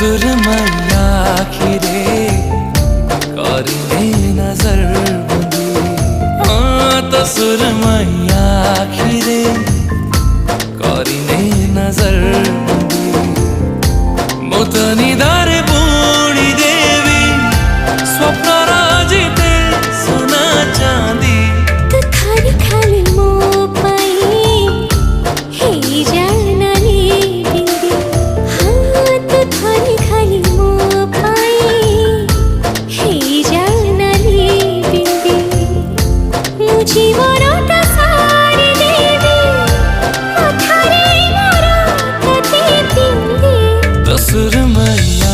सुरमैया आखिरे करिने नजर बंदी। हाँ तो सुरमैया आखिरे करिने नजर बंदी। मोतनी दारे बूढ़ी देवी स्वप्न राजिते सोना चांदी। तो खाली खाली मोह पाई हे जानली बिंदी। हाँ तो खाली खाली मोह पाई हे जानली बिंदी। मुझे मोरता सारी देवी मथारे मोरता बिंदी। तो सुरमैया